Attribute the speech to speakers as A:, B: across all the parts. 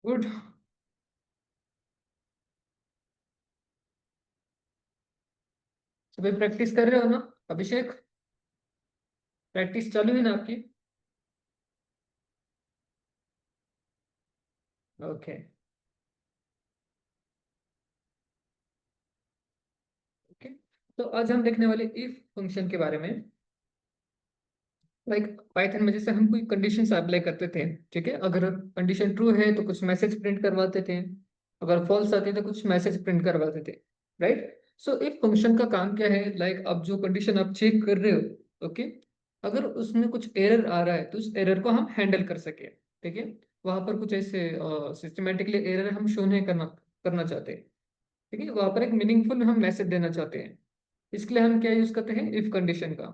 A: Good. सभी practice कर रहे हो ना? अभिषेक, प्रैक्टिस चालू है ना आपकी? ओके। ओके, तो आज हम देखने वाले इफ फंक्शन के बारे में। लाइक पाइथन में जैसे हम कोई कंडीशंस अप्लाई करते थे, ठीक है? अगर कंडीशन ट्रू है तो कुछ मैसेज प्रिंट करवाते थे, अगर फॉल्स आती है तो कुछ मैसेज प्रिंट करवाते थे, राइट? सो इफ फंक्शन का काम क्या है? लाइक अब जो कंडीशन आप चेक कर रहे हो, ओके, अगर उसमें कुछ एरर आ रहा है तो उस एरर को हम हैंडल कर सके, ठीक है? वहां पर कुछ ऐसे सिस्टमेटिकली एरर हम शो नहीं करना करना चाहते, ठीक है? वहां पर एक मीनिंगफुल हम मैसेज देना चाहते हैं। इसके लिए हम क्या यूज करते हैं? इफ कंडीशन का।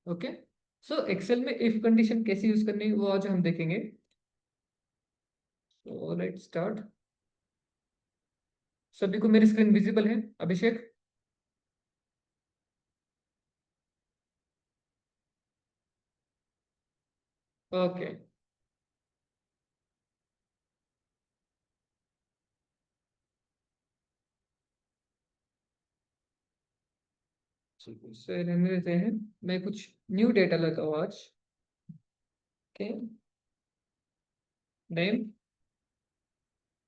A: ओके, सो एक्सेल में इफ कंडीशन कैसे यूज करनी है वो आज हम देखेंगे। So let's start. सभी को मेरी स्क्रीन विजिबल है? अभिषेक? ओके, से रहने देते हैं। मैं कुछ न्यू डेटा लेता हूँ आज। Okay, name.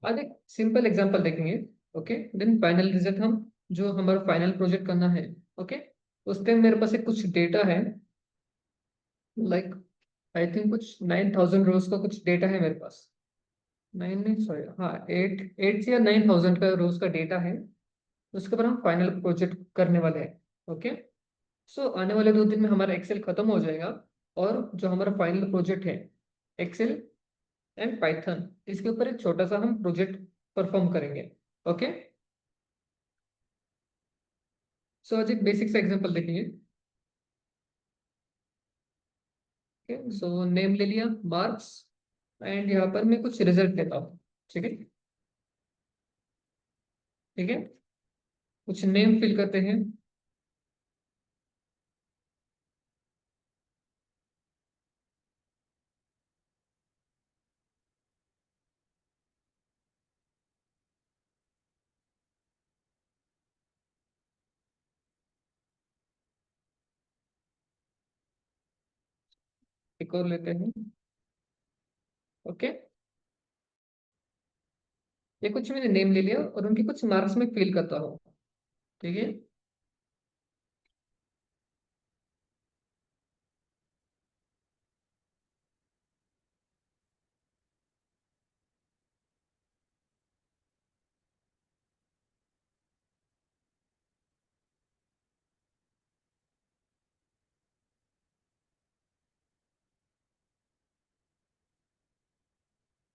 A: आज एक सिंपल एग्जांपल देखेंगे। ओके, देन फाइनल रिजल्ट हम जो हमारा फाइनल प्रोजेक्ट करना है। ओके, उस टाइम मेरे पास एक कुछ डेटा है, लाइक आई थिंक कुछ 9,000 रोज का कुछ डेटा है मेरे पास। नाइन नहीं, सॉरी, हाँ, एट एट या 9,000 का रोज का डेटा है। उसके ऊपर हम फाइनल प्रोजेक्ट करने वाले हैं। ओके, सो आने वाले 2 दिन में हमारा एक्सेल खत्म हो जाएगा, और जो हमारा फाइनल प्रोजेक्ट है, एक्सेल एंड पाइथन, इसके ऊपर एक छोटा सा हम प्रोजेक्ट परफॉर्म करेंगे। ओके, सो आज एक बेसिक सा एग्जांपल देखेंगे। ओके, सो नेम ले लिया, मार्क्स, एंड यहाँ पर मैं कुछ रिजल्ट लेता हूँ। ठीक है, ठीक है, कुछ नेम फिल करते हैं। एक और लेते हैं। ओके, ये कुछ मैंने नेम ले लिया और उनके कुछ मार्क्स में फिल करता हूँ। ठीक है,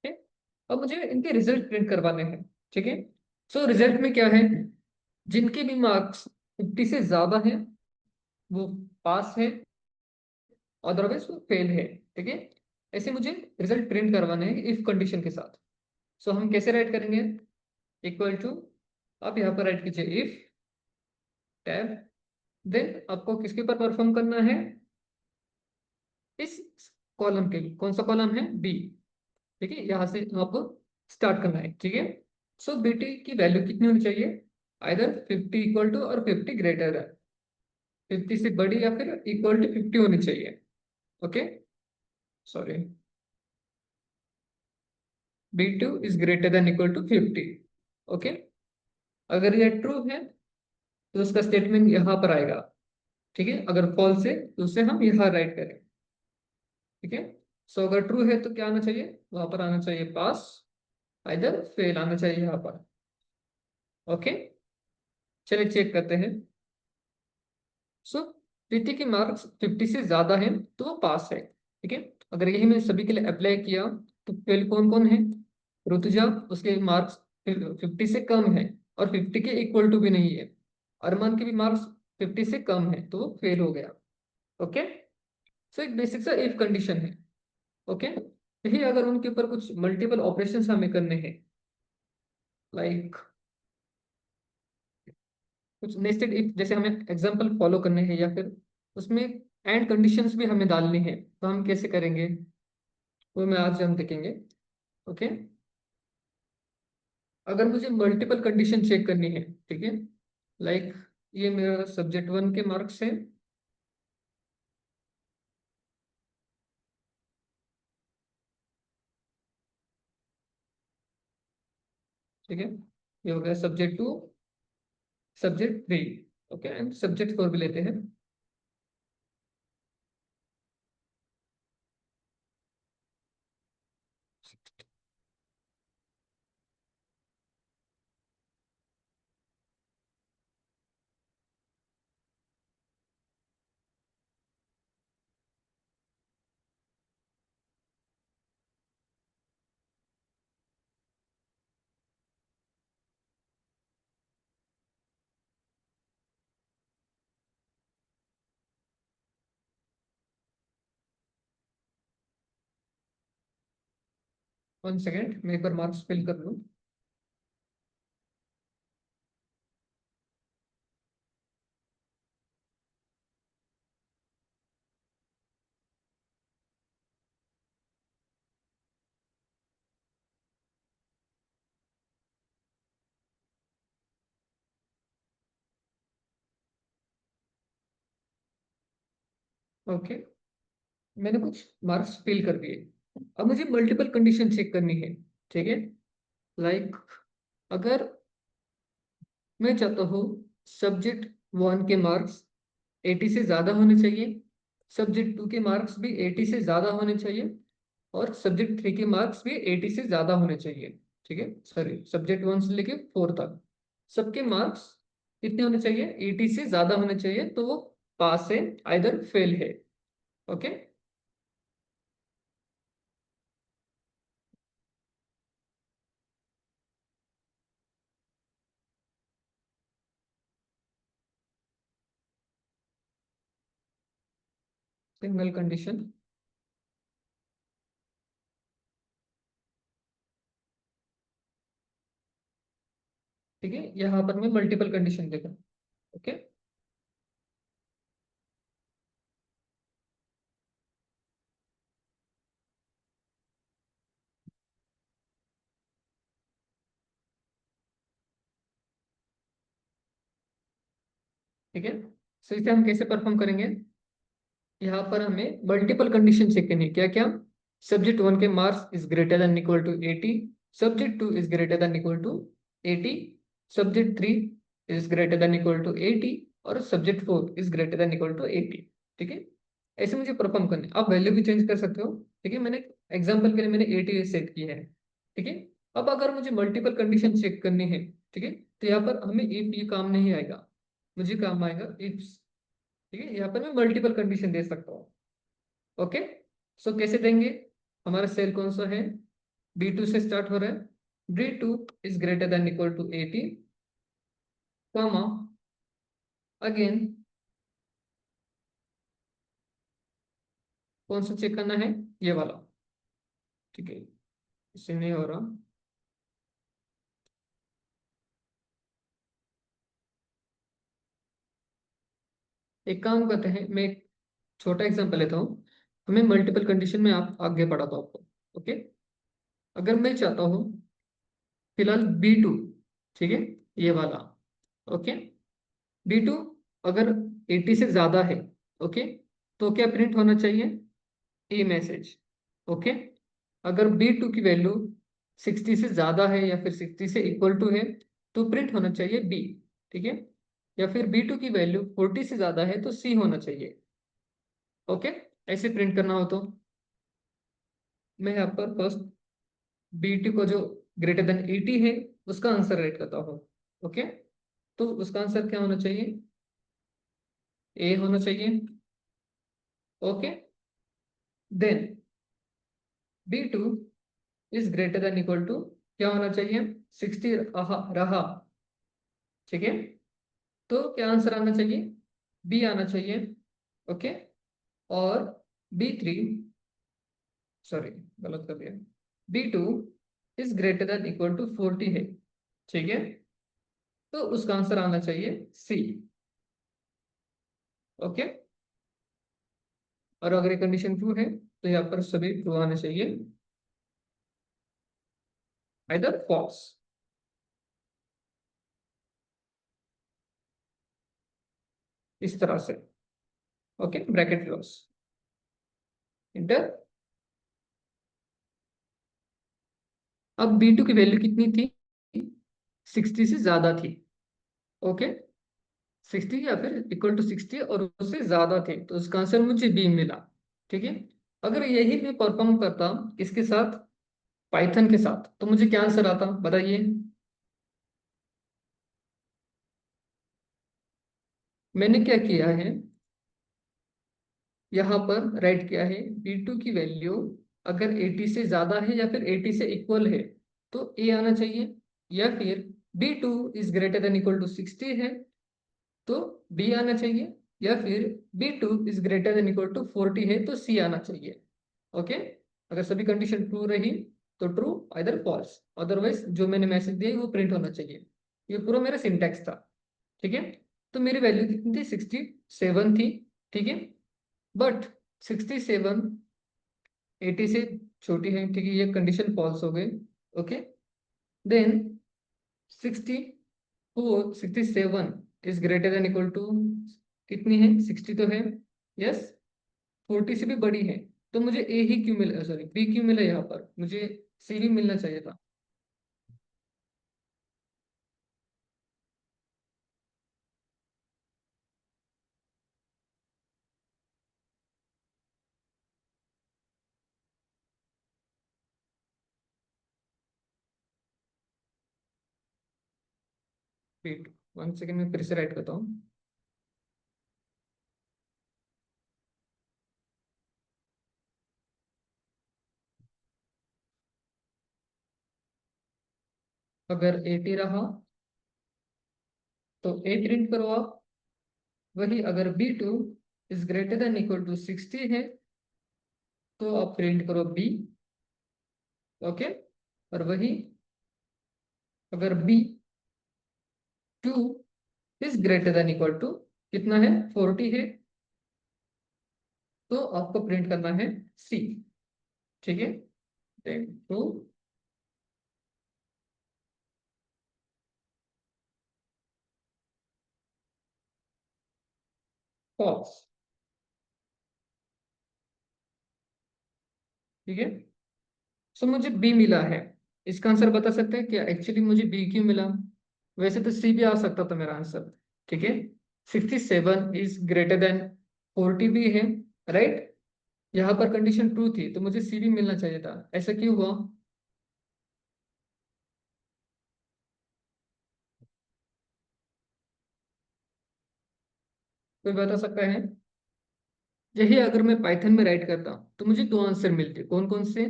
A: ठीक है। अब मुझे इनके रिजल्ट प्रिंट करवाने हैं। ठीक है, सो रिजल्ट में क्या है? जिनके भी मार्क्स 50 से ज्यादा हैं वो पास है, अदरवाइज वो फेल है। ठीक है, ऐसे मुझे रिजल्ट प्रिंट करवाने हैं इफ कंडीशन के साथ। सो हम कैसे राइट करेंगे? इक्वल टू, आप यहाँ पर राइट कीजिए इफ टैब, देन आपको किसके ऊपर परफॉर्म करना है? इस कॉलम के लिए। कौन सा कॉलम है? बी। ठीक है, यहाँ से आपको स्टार्ट करना है। ठीक है, सो बीटी की वैल्यू कितनी होनी चाहिए? आइदर 50 इक्वल टू और 50 ग्रेटर है, 50 से बड़ी या फिर इक्वल टू 50 होनी चाहिए। Okay, sorry, B2 is greater than equal to 50। Okay, अगर ये ट्रू है तो उसका स्टेटमेंट यहाँ पर आएगा। ठीक है, अगर फॉल्स है तो उसे हम यहाँ राइट करें। ठीक है, सो अगर ट्रू है तो क्या आना चाहिए? वहां पर आना चाहिए पास, इधर फेल आना चाहिए यहाँ पर। ओके, चलिए चेक करते हैं। सो प्रीति के मार्क्स 50 से ज्यादा हैं तो वो पास है। ठीक है, अगर यही मैं सभी के लिए अप्लाई किया तो फेल कौन कौन है? ऋतुजा, उसके मार्क्स 50 से कम है और 50 के इक्वल टू भी नहीं है। अरमान के भी मार्क्स 50 से कम है तो वो फेल हो गया। ओके, सो एक बेसिक सा इफ कंडीशन है। ओके, यही अगर उनके ऊपर कुछ मल्टीपल ऑपरेशन हमें करने हैं, लाइक कुछ नेस्टेड इफ जैसे हमें एग्जांपल फॉलो करने हैं, या फिर उसमें एंड कंडीशंस भी हमें डालनी है, तो हम कैसे करेंगे वो मैं आज हम देखेंगे। ओके, अगर मुझे मल्टीपल कंडीशन चेक करनी है, ठीक है, लाइक ये मेरा सब्जेक्ट 1 के मार्क्स है, ठीक है, ये हो गया subject 2, subject 3, okay, and subject 4 भी लेते हैं। वन सेकेंड, मैं एक बार मार्क्स फिल कर लूँ। ओके, मैंने कुछ मार्क्स फिल कर दिए। अब मुझे मल्टीपल कंडीशन चेक करनी है, ठीक है, लाइक अगर मैं चाहता हूँ सब्जेक्ट 1 के मार्क्स 80 से ज्यादा होने चाहिए, सब्जेक्ट 2 के मार्क्स भी 80 से ज्यादा होने चाहिए, और सब्जेक्ट 3 के मार्क्स भी 80 से ज्यादा होने चाहिए, ठीक है, सॉरी, सब्जेक्ट 1 से लेके 4 तक सबके मार्क्स कितने होने चाहिए, 80 से ज्यादा होने चाहिए, तो वो पास है, आइदर फेल है। ओके, सिंगल कंडीशन, ठीक है, यहाँ पर मैं मल्टीपल कंडीशन देखा। ओके, ठीक है, so इसे हम कैसे परफॉर्म करेंगे, यहाँ पर हमें मल्टीपल कंडीशन चेक करनी है। क्या क्या, सब्जेक्ट 1 के marks is greater than equal to 80, subject 2 is greater than equal to 80, subject 3 is greater than equal to 80, और subject 4 is greater than equal to 80, ठीक है, ऐसे मुझे परफॉर्म करना है। आप वैल्यू भी चेंज कर सकते हो, ठीक है, मैंने एग्जाम्पल के लिए मैंने 80 सेट किया है, ठीक है। अब अगर मुझे मल्टीपल कंडीशन चेक करनी है, ठीक है, तो यहाँ पर हमें इफ ये काम नहीं आएगा, मुझे काम आएगा इफ, ठीक है, यहाँ पर मैं मल्टीपल कंडीशन दे सकता हूँ। ओके, सो कैसे देंगे, हमारा सेल कौन सा है, B2 से स्टार्ट हो रहा है, B2 is greater than equal to 80, comma, again कौन सा चेक करना है, ये वाला, ठीक है, इससे नहीं हो रहा। एक काम करते हैं, मैं एक छोटा एग्जांपल लेता हूँ, हमें मल्टीपल कंडीशन में आप आगे पढ़ाता हूँ आपको। ओके, अगर मैं चाहता हूँ फिलहाल B2, ठीक है, ये वाला, ओके, B2 अगर 80 से ज्यादा है, ओके, तो क्या प्रिंट होना चाहिए, ई मैसेज, ओके, अगर B2 की वैल्यू 60 से ज्यादा है या फिर 60 से इक्वल टू है, तो प्रिंट होना चाहिए B, ठीक है, या फिर B2 की वैल्यू 40 से ज्यादा है तो C होना चाहिए। ओके, ऐसे प्रिंट करना हो तो मैं यहाँ पर फर्स्ट B2 को जो ग्रेटर देन 80 है उसका आंसर राइट करता हूँ। ओके, तो उसका आंसर क्या होना चाहिए, ए होना चाहिए। Okay, then B2 is greater than equal to क्या होना चाहिए, 60 रहा, ठीक है, तो क्या आंसर आना चाहिए, बी आना चाहिए। ओके, और B3, सॉरी गलत कर दिया, B2 is greater than equal to 40 है, ठीक है, तो उसका आंसर आना चाहिए सी। ओके, और अगर ये कंडीशन ट्रू है तो यहाँ पर सभी ट्रू आने चाहिए, आइदर फॉल्स। इस तरह से। Okay, bracket close, inter. अब B2 की वैल्यू कितनी थी? 60 से ज्यादा थी। ओके, 60 या फिर इक्वल टू 60 और उससे ज्यादा थे, तो उसका आंसर मुझे B मिला। ठीक है। अगर यही मैं परफॉर्म करता इसके साथ, पाइथन के साथ, तो मुझे क्या आंसर आता बताइए। मैंने क्या किया है, यहाँ पर राइट किया है B2 की वैल्यू अगर 80 से ज्यादा है या फिर 80 से इक्वल है तो A आना चाहिए, या फिर B2 is greater than equal to 60 है तो B आना चाहिए, या फिर B2 is greater than equal to 40 है तो C आना चाहिए। ओके, अगर सभी कंडीशन ट्रू रही तो ट्रू, आइदर फॉल्स, अदरवाइज जो मैंने मैसेज दिया है वो प्रिंट होना चाहिए। ये पूरा मेरा सिंटैक्स था। ठीक है। तो मेरी वैल्यू कितनी थी? 67 थी। ठीक है। बट 67 80 से छोटी है, ठीक है, ये कंडीशन फॉल्स हो गई। Okay, then 67 is greater than equal to कितनी है? 60 तो है, यस। 40 से भी बड़ी है, तो मुझे ए ही क्यों मिला, सॉरी बी क्यों मिला? यहाँ पर मुझे सी भी मिलना चाहिए था। वेट 1 सेकेंड में फिर से राइट करता हूँ। अगर 80 रहा तो ए प्रिंट करो आप। वही अगर B2 is greater than equal to 60 है तो आप प्रिंट करो B। ओके, और वही अगर B2 is greater than equal to कितना है? 40 है, तो आपको प्रिंट करना है C। ठीक है, देन ट्रू, फॉल्स। ठीक है। सो मुझे बी मिला है। इसका आंसर बता सकते हैं क्या एक्चुअली मुझे बी क्यों मिला? वैसे तो सी भी आ सकता था मेरा आंसर। ठीक है, 67 इज ग्रेटर देन 40 भी है, राइट। यहाँ पर कंडीशन ट्रू थी तो मुझे सी भी मिलना चाहिए था, ऐसा क्यों हुआ? कोई बता सकता है? यही अगर मैं पाइथन में राइट करता तो मुझे दो आंसर मिलते, कौन कौन से?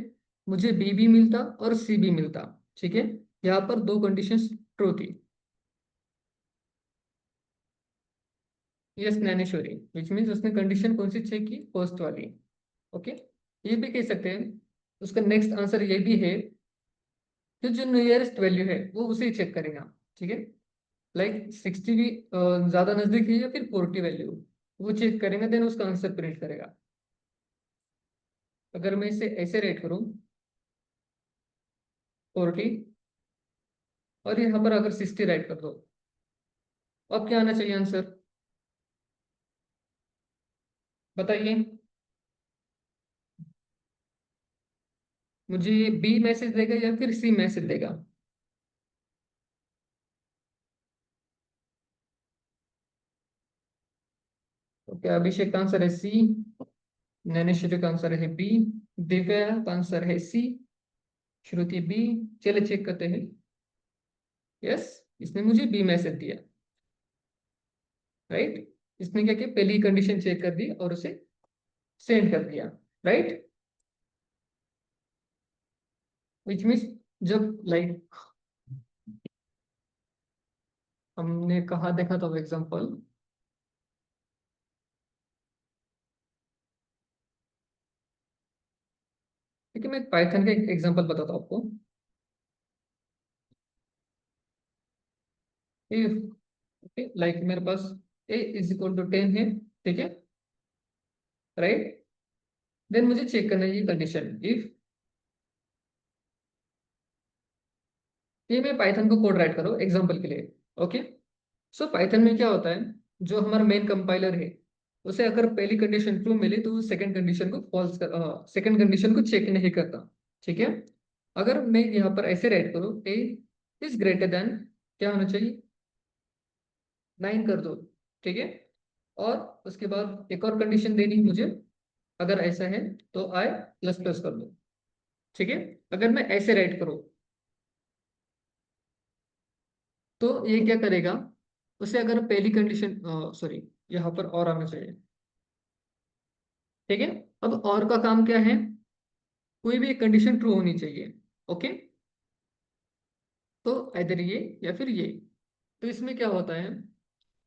A: मुझे बी भी मिलता और सी भी मिलता। ठीक है, यहाँ पर दो कंडीशंस ट्रू थी। यस ज्ञानेश्वरी, विच मीन्स उसने कंडीशन कौन सी चेक की? फर्स्ट वाली। ओके, ये भी कह सकते हैं। उसका नेक्स्ट आंसर ये भी है कि जो नियरेस्ट वैल्यू है वो उसे ही चेक करेगा। ठीक है, लाइक 60 भी ज्यादा नजदीक है या फिर 40 वैल्यू, वो चेक करेगा, देन उसका आंसर प्रिंट करेगा। अगर मैं इसे ऐसे रेट करूं 40 और यहाँ पर अगर 60 राइट कर दो, अब क्या आना चाहिए आंसर? बताइए। मुझे ये बी मैसेज देगा या फिर सी मैसेज देगा? तो क्या अभिषेक का आंसर है सी, नैनेश्वरी का आंसर है बी, दिव्या का आंसर है सी, श्रुति बी। चले चेक करते हैं। यस, इसने मुझे बी मैसेज दिया, राइट। इसने क्या किया, पहली कंडीशन चेक कर दी और उसे सेंड कर दिया, राइट। विच मीन्स जब लाइक हमने कहा देखा था वो एग्जांपल। ठीक है, मैं पाइथन का एक एग्जांपल बताता हूँ आपको। इफ लाइक मेरे पास ए इज इक्वल टू 10 है, ठीक है, राइट। देन मुझे चेक करना है ये कंडीशन, इफ ये मैं पाइथन को कोड राइट करो एग्जांपल के लिए। ओके, सो पाइथन में क्या होता है, जो हमारा मेन कंपाइलर है, उसे अगर पहली कंडीशन ट्रू मिली तो सेकंड कंडीशन को फॉल्स कर, सेकंड कंडीशन को चेक नहीं करता। ठीक है। अगर मैं यहाँ पर ऐसे राइट करूँ ए इज ग्रेटर देन, क्या होना चाहिए, 9 कर दो। ठीक है। और उसके बाद एक और कंडीशन देनी है मुझे, अगर ऐसा है तो आई प्लस प्लस कर दो। ठीक है। अगर मैं ऐसे राइट करूँ तो ये क्या करेगा, उसे अगर पहली कंडीशन, सॉरी, यहाँ पर और आना चाहिए। ठीक है। अब और का काम क्या है, कोई भी एक कंडीशन ट्रू होनी चाहिए। ओके। तो इधर ये या फिर ये। तो इसमें क्या होता है,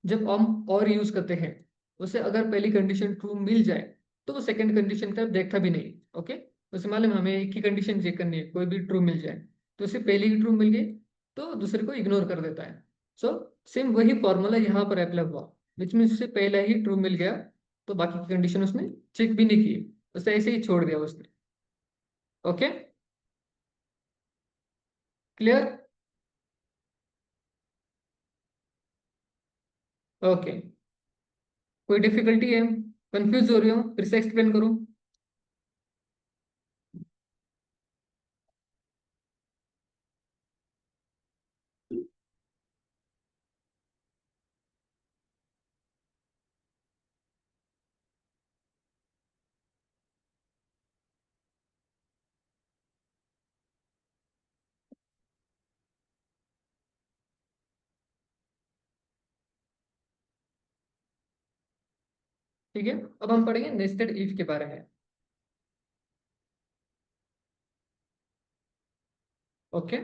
A: जब हम और यूज करते हैं, उसे अगर पहली कंडीशन ट्रू मिल जाए तो वो सेकंड कंडीशन का देखता भी नहीं। ओके। उसे मालूम है हमें एक ही कंडीशन चेक करनी है, कोई भी ट्रू मिल जाए तो उसे पहली ही ट्रू मिल गई तो दूसरे को इग्नोर कर देता है। सो सेम वही फॉर्मूला यहाँ पर अप्लाई हुआ, विच मीन उसे पहला ही ट्रू मिल गया तो बाकी की कंडीशन उसने चेक भी नहीं की, उसे ऐसे ही छोड़ दिया उसने। ओके। क्लियर। ओके। कोई डिफिकल्टी है, कंफ्यूज हो रही हो, फिर से एक्सप्लेन करूं? ठीक है। अब हम पढ़ेंगे नेस्टेड इफ के बारे में। ओके।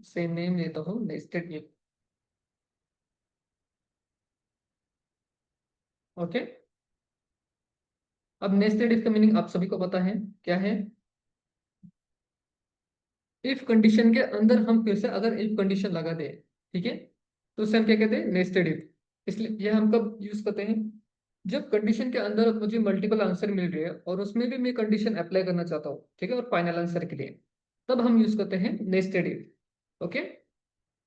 A: सेम नेम देता हूँ, नेस्टेड इफ। ओके। अब नेस्टेड इफ का मीनिंग आप सभी को पता है क्या है। इफ कंडीशन के अंदर हम फिर से अगर इफ कंडीशन लगा दे, ठीक है, तो उसे हम क्या कहते हैं, नेस्टेड इफ। इसलिए ये हम कब यूज करते हैं, जब कंडीशन के अंदर मुझे मल्टीपल आंसर मिल रहे हैं और उसमें भी मैं कंडीशन अप्लाई करना चाहता हूँ, ठीक है, और फाइनल आंसर के लिए, तब हम यूज करते हैं नेस्टेड इफ। ओके।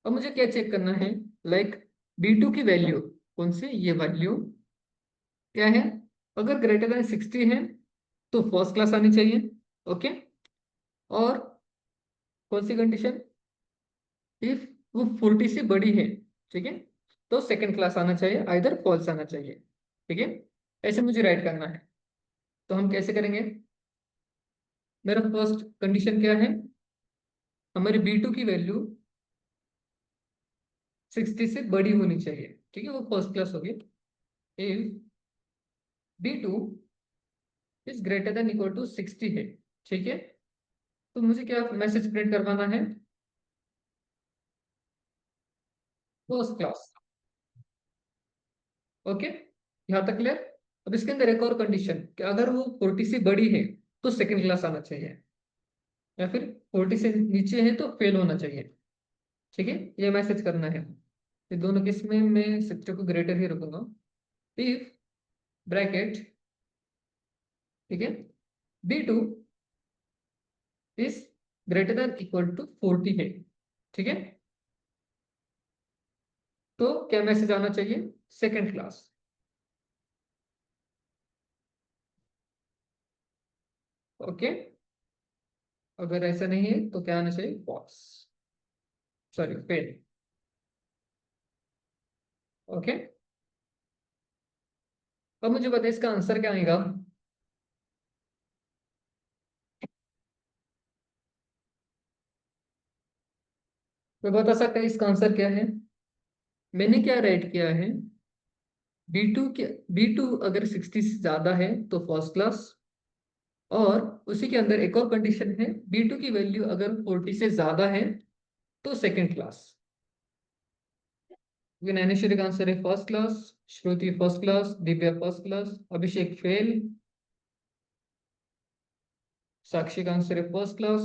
A: अब मुझे क्या चेक करना है, लाइक B2 की वैल्यू, कौन सी, ये वैल्यू क्या है, अगर ग्रेटर देन 60 है तो फर्स्ट क्लास आनी चाहिए। ओके। और कौन सी कंडीशन, इफ वो 40 से बड़ी है, ठीक है, तो सेकंड क्लास आना चाहिए, आइदर फॉल्स आना चाहिए। ठीक है। ऐसे मुझे राइट करना है, तो हम कैसे करेंगे, मेरा फर्स्ट कंडीशन क्या है, हमारी B2 की वैल्यू 60 से बड़ी होनी चाहिए, ठीक है, वो फर्स्ट क्लास होगी। If B2 is greater than equal to 60 है, ठीक है, तो मुझे क्या मैसेज प्रिंट करवाना है, फर्स्ट क्लास। ओके। यहाँ तक क्लियर। अब इसके अंदर एक और कंडीशन कि अगर वो 40 से बड़ी है तो सेकंड क्लास आना चाहिए, या फिर 40 से नीचे है तो फेल होना चाहिए। ठीक है, ये मैसेज करना है। ये दोनों केस में मैं 60 को ग्रेटर ही रखूंगा। इफ ब्रैकेट, ठीक है, B2 is greater than equal to 40 है, ठीक है, तो क्या मैसेज आना चाहिए, सेकंड क्लास। ओके। अगर ऐसा नहीं है तो क्या आना चाहिए, फॉल्स, सॉरी फेल। ओके। अब मुझे बताइए इसका आंसर क्या आएगा। मैं बता सकता है इसका आंसर क्या है, मैंने क्या राइट किया है, B2 के, B2 अगर 60 से ज्यादा है तो फर्स्ट क्लास, और उसी के अंदर एक और कंडीशन है, B2 की वैल्यू अगर 40 से ज्यादा है तो सेकंड क्लास। नैनेश्वरी का आंसर है first class, Shruti first class, Divya first class, Abhishek fail, Sakshi का आंसर है first class,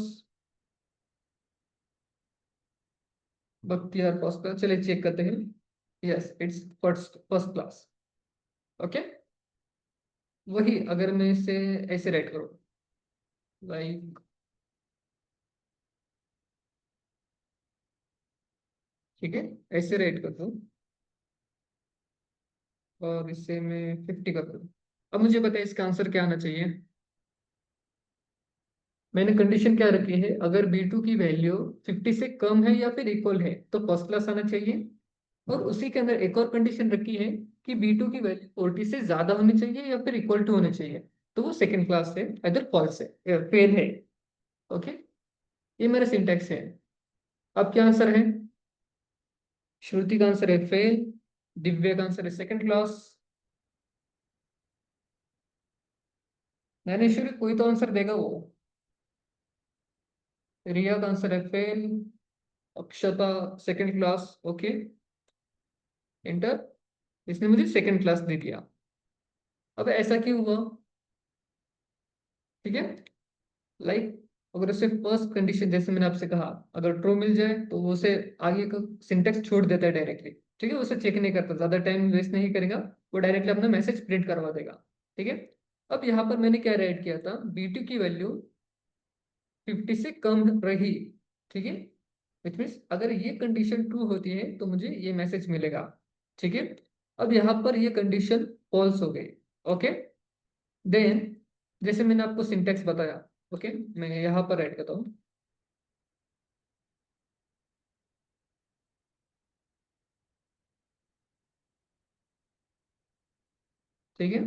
A: Bakhtiyar first class. चलिए चेक करते हैं, yes it's first first class. Okay. वही अगर मैं इसे ऐसे राइट करूँ, लाइक, ठीक है, ऐसे राइट कर दूँ, और इसे मैं 50 कर दूँ। अब मुझे पता है इसका आंसर क्या आना चाहिए। मैंने कंडीशन क्या रखी है, अगर B2 की वैल्यू 50 से कम है या फिर इक्वल है तो फर्स्ट क्लास आना चाहिए। और उसी के अंदर एक और कंडीशन रखी है कि B2 की वैल्यू 40 से ज्यादा होनी चाहिए या फिर इक्वल टू होनी चाहिए, तो वो सेकंड क्लास है, इधर फॉल्स है, फेल है। ओके, ये मेरा सिंटेक्स है। अब क्या आंसर है? श्रुति का आंसर है फेल, दिव्या का आंसर है सेकंड क्लास, ज्ञानेश्वरी कोई तो आंसर देगा वो। रिया का आंसर है फेल, अक्षता सेकंड क्लास। ओके, इंटर, इसने मुझे सेकंड क्लास दे दिया। अब ऐसा क्यों हुआ? ठीक है, लाइक अगर उसे फर्स्ट कंडीशन जैसे मैंने आपसे कहा, अगर ट्रू मिल जाए तो वो उसे आगे का सिंटेक्स छोड़ देता है डायरेक्टली। ठीक है, उसे चेक नहीं करता, ज्यादा टाइम वेस्ट नहीं करेगा, वो डायरेक्टली अपना मैसेज प्रिंट करवा देगा। ठीक है, अब यहाँ पर मैंने क्या राइट किया था, B2 की वैल्यू 50 से कम रही। ठीक है, विच मीन्स अगर ये कंडीशन ट्रू होती है तो मुझे ये मैसेज मिलेगा। ठीक है, अब यहाँ पर ये कंडीशन फॉल्स हो गई। ओके, देन जैसे मैंने आपको सिंटेक्स बताया, ओके, मैं यहाँ पर राइट करता हूँ। ठीक है,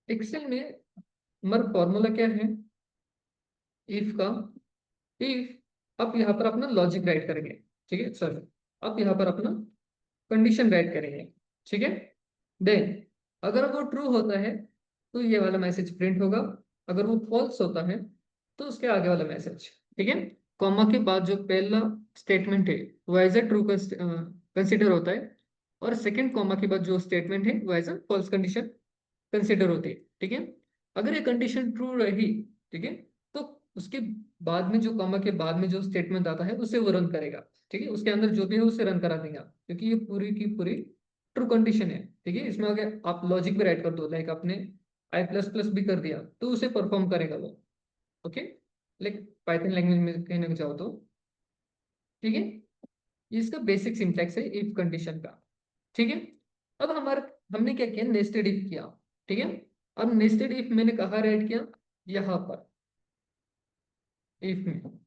A: एक्सेल में हमारा फॉर्मूला क्या है, इफ का। इफ आप यहाँ पर अपना लॉजिक राइट करेंगे। ठीक है सर, आप यहाँ पर अपना कंडीशन राइट करेंगे। ठीक है, देन अगर वो ट्रू होता है तो ये वाला मैसेज प्रिंट होगा, अगर वो फॉल्स होता है तो उसके आगे वाला मैसेज। ठीक है, कॉमा के बाद जो पहला स्टेटमेंट है वो एज ए ट्रू कंसिडर होता है, और सेकंड कॉमा के बाद जो स्टेटमेंट है वो as a false condition consider होती है। ठीक है, अगर ये कंडीशन ट्रू रही, ठीक है, तो उसके बाद में जो कॉमा के बाद में जो स्टेटमेंट आता है उसे वो रन करेगा। ठीक है, उसके अंदर जो भी है उसे रन करा देगा, क्योंकि ये पूरी की पूरी ट्रू कंडीशन है। ठीक है, इसमें अगर आप लॉजिक भी राइट कर दो, लाइक आपने I++ भी कर दिया तो उसे परफॉर्म करेगा वो। ओके, लाइक पाइथन लैंग्वेज में कहने को चाहो तो। ठीक है, ये इसका बेसिक सिंटैक्स है इफ कंडीशन का। ठीक है, अब हमारा हमने क्या किया, नेस्टेड इफ किया। ठीक है, अब नेस्टेड इफ मैंने कहा राइट किया, यहाँ पर इफ में।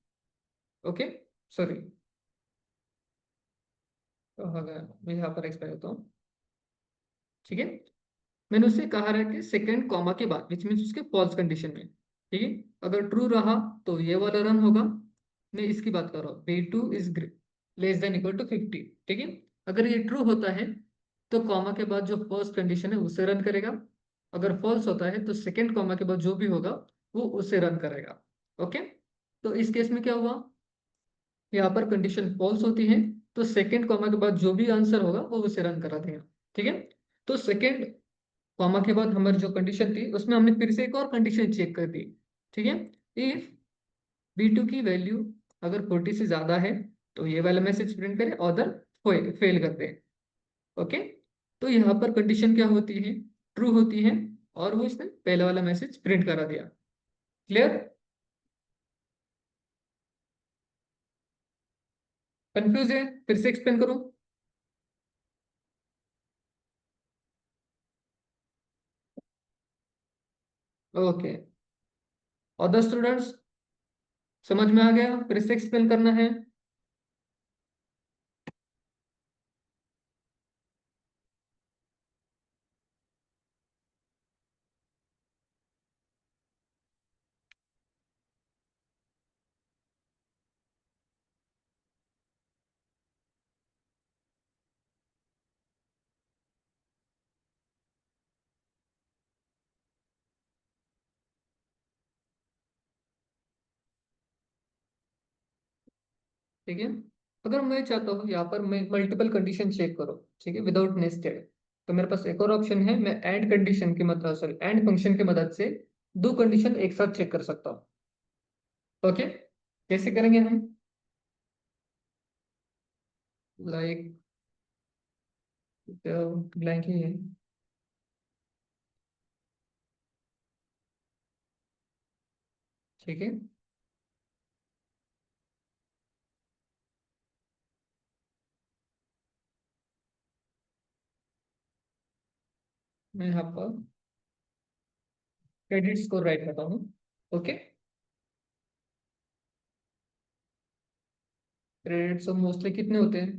A: ओके, सॉरी, कहा गया, मैं यहाँ पर एक्सप्लेन करता हूँ। ठीक है, मैंने उससे कहा रहा कि सेकंड कॉमा के बाद, विच मीन्स उसके फॉल्स कंडीशन में। ठीक है, अगर ट्रू रहा तो ये वाला रन होगा। मैं इसकी बात कर रहा हूँ, B2 is less than equal to 50। ठीक है, अगर ये ट्रू होता है तो कॉमा के बाद जो फर्स्ट कंडीशन है उसे रन करेगा, अगर फॉल्स होता है तो सेकंड कॉमा के बाद जो भी होगा वो उसे रन करेगा। ओके, तो इस केस में क्या हुआ, यहाँ पर कंडीशन फॉल्स होती है तो सेकंड कॉमा के बाद जो भी आंसर होगा वो उसे रन करा देगा। ठीक है, तो सेकंड कॉमा के बाद हमारी जो कंडीशन थी उसमें हमने फिर से एक और कंडीशन चेक कर दी। ठीक है, इफ B2 की वैल्यू अगर 40 से ज्यादा है तो ये वाला मैसेज प्रिंट करे, अदर फेल कर दे। ओके, तो यहाँ पर कंडीशन क्या होती है, ट्रू होती है, और वो इसने पहला वाला मैसेज प्रिंट करा दिया। क्लियर? कंफ्यूज है? फिर से एक्सप्लेन करूं? ओके, अदर स्टूडेंट्स समझ में आ गया? फिर से एक्सप्लेन करना है? ठीक है, अगर मैं चाहता हूँ यहाँ पर मैं मल्टीपल कंडीशन चेक करो, ठीक है, विदाउट नेस्टेड, तो मेरे पास एक और ऑप्शन है, मैं एंड कंडीशन की मदद, सॉरी एंड फंक्शन की मदद से दो कंडीशन एक साथ चेक कर सकता हूँ। ओके, कैसे करेंगे हम? लाइक ब्लैंक ही है। ठीक है, मैं यहाँ पर क्रेडिट स्कोर राइट करता हूँ। ओके, क्रेडिट स्कोर मोस्टली कितने होते हैं?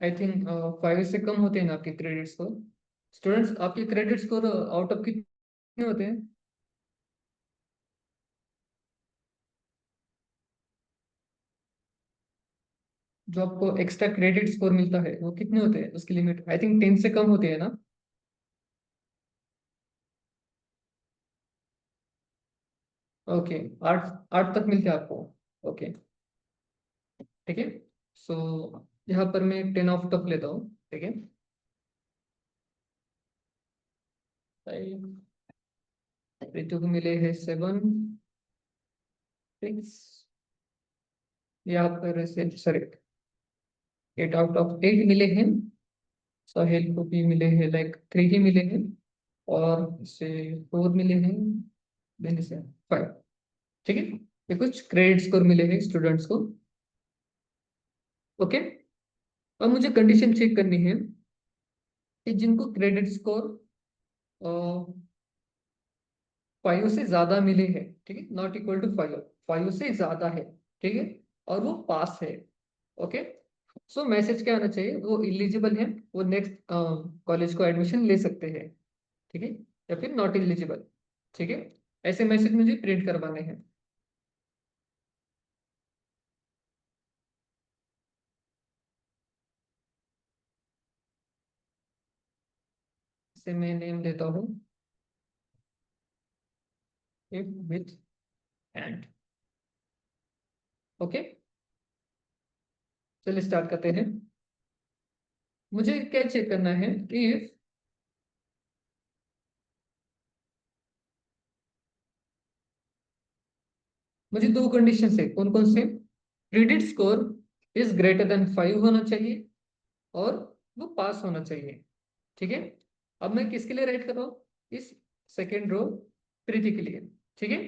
A: आई थिंक 5 से कम होते हैं ना आपके क्रेडिट स्कोर। स्टूडेंट्स, आपके क्रेडिट स्कोर आउट ऑफ कितने होते हैं? जो आपको एक्स्ट्रा क्रेडिट स्कोर मिलता है वो कितने होते हैं? उसकी लिमिट आई थिंक 10 से कम होती है ना? ओके, 8 8 तक मिलते हैं आपको। ओके, ठीक है। सो यहाँ पर मैं 10 ऑफ टॉप लेता हूँ, ठीक है। रितु को मिले हैं 7 6, यहाँ पर से सॉरी 8 आउट ऑफ 8 मिले हैं। साहिल को भी मिले हैं लाइक 3 ही मिले हैं, और इससे 4 मिले हैं, देन से 5। ठीक है, ये कुछ क्रेडिट स्कोर मिले हैं स्टूडेंट्स को। ओके, अब मुझे कंडीशन चेक करनी है कि जिनको क्रेडिट स्कोर 5 से ज्यादा मिले हैं, ठीक है, नॉट इक्वल टू 5, 5 से ज्यादा है, ठीक है, और वो पास है। ओके, सो मैसेज क्या आना चाहिए? वो इलिजिबल है, वो नेक्स्ट कॉलेज को एडमिशन ले सकते हैं, ठीक है, या फिर नॉट एलिजिबल। ठीक है, ऐसे मैसेज मुझे प्रिंट करवाने हैं। इसे मैं नेम देता हूँ इफ विथ एंड। ओके, चलिए स्टार्ट करते हैं। मुझे क्या चेक करना है कि मुझे दो कंडीशन है, कौन कौन से? Credit score is greater then 5 होना चाहिए, और वो पास होना चाहिए। ठीक है, अब मैं किसके लिए राइट कर रहा हूँ? इस सेकेंड रो, प्रीति के लिए। ठीक है,